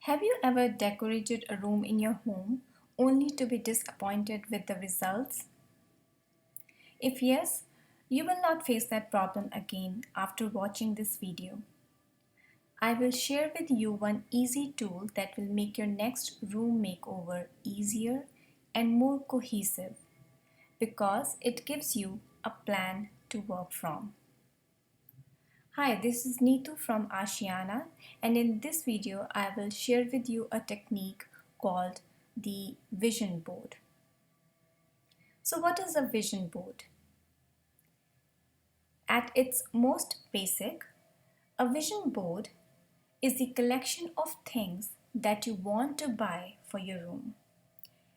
Have you ever decorated a room in your home only to be disappointed with the results? If yes, you will not face that problem again after watching this video. I will share with you one easy tool that will make your next room makeover easier and more cohesive because it gives you a plan to work from. Hi, this is Neetu from Ashiana, and in this video I will share with you a technique called the vision board. So what is a vision board? At its most basic, a vision board is the collection of things that you want to buy for your room.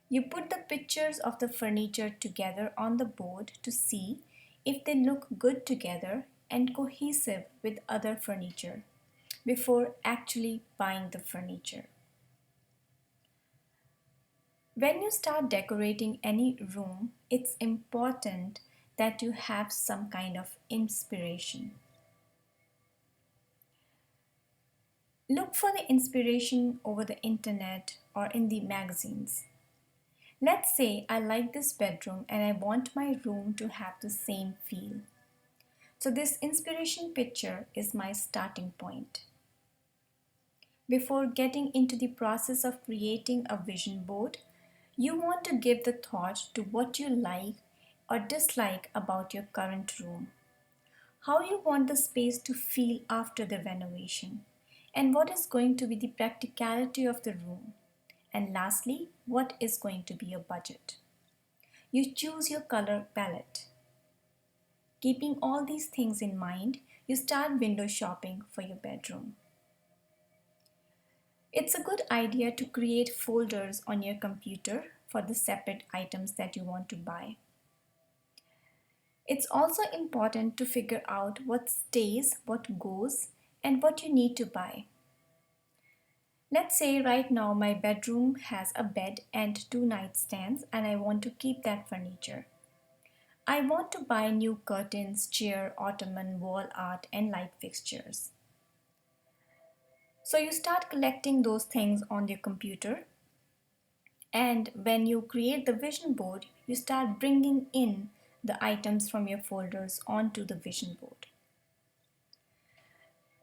You put the pictures of the furniture together on the board to see if they look good together and cohesive with other furniture before actually buying the furniture. When you start decorating any room, it's important that you have some kind of inspiration. Look for the inspiration over the internet or in the magazines. Let's say I like this bedroom and I want my room to have the same feel. So this inspiration picture is my starting point. Before getting into the process of creating a vision board, you want to give the thought to what you like or dislike about your current room, how you want the space to feel after the renovation, and what is going to be the practicality of the room, and lastly, what is going to be your budget. You choose your color palette. Keeping all these things in mind, you start window shopping for your bedroom. It's a good idea to create folders on your computer for the separate items that you want to buy. It's also important to figure out what stays, what goes, and what you need to buy. Let's say right now my bedroom has a bed and two nightstands and I want to keep that furniture. I want to buy new curtains, chair, ottoman, wall art, and light fixtures. So you start collecting those things on your computer, and when you create the vision board, you start bringing in the items from your folders onto the vision board.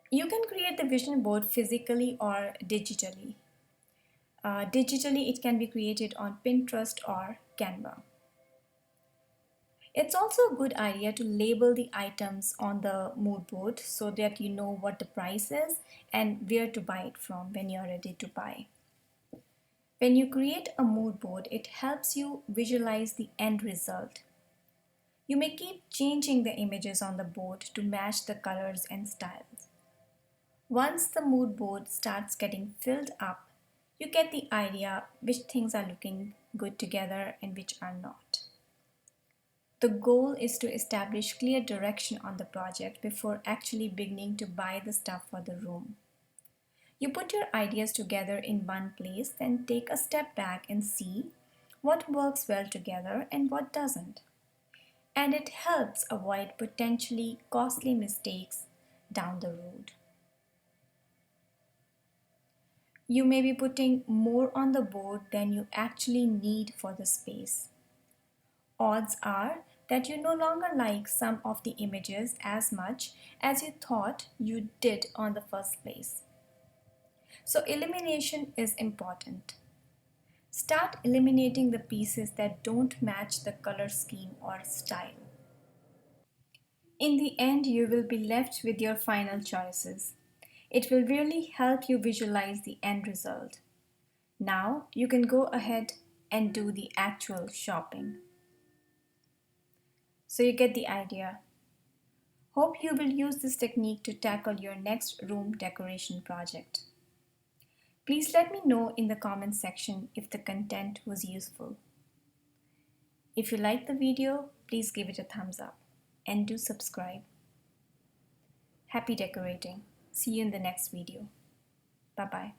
You can create the vision board physically or digitally. Digitally, it can be created on Pinterest or Canva. It's also a good idea to label the items on the mood board so that you know what the price is and where to buy it from when you're ready to buy. When you create a mood board, it helps you visualize the end result. You may keep changing the images on the board to match the colors and styles. Once the mood board starts getting filled up, you get the idea which things are looking good together and which are not. The goal is to establish clear direction on the project before actually beginning to buy the stuff for the room. You put your ideas together in one place, then take a step back and see what works well together and what doesn't. And it helps avoid potentially costly mistakes down the road. You may be putting more on the board than you actually need for the space. Odds are that you no longer like some of the images as much as you thought you did on the first place. So elimination is important. Start eliminating the pieces that don't match the color scheme or style. In the end, you will be left with your final choices. It will really help you visualize the end result. Now you can go ahead and do the actual shopping. So you get the idea. Hope you will use this technique to tackle your next room decoration project. Please let me know in the comments section if the content was useful. If you liked the video, please give it a thumbs up and do subscribe. Happy decorating. See you in the next video. Bye bye.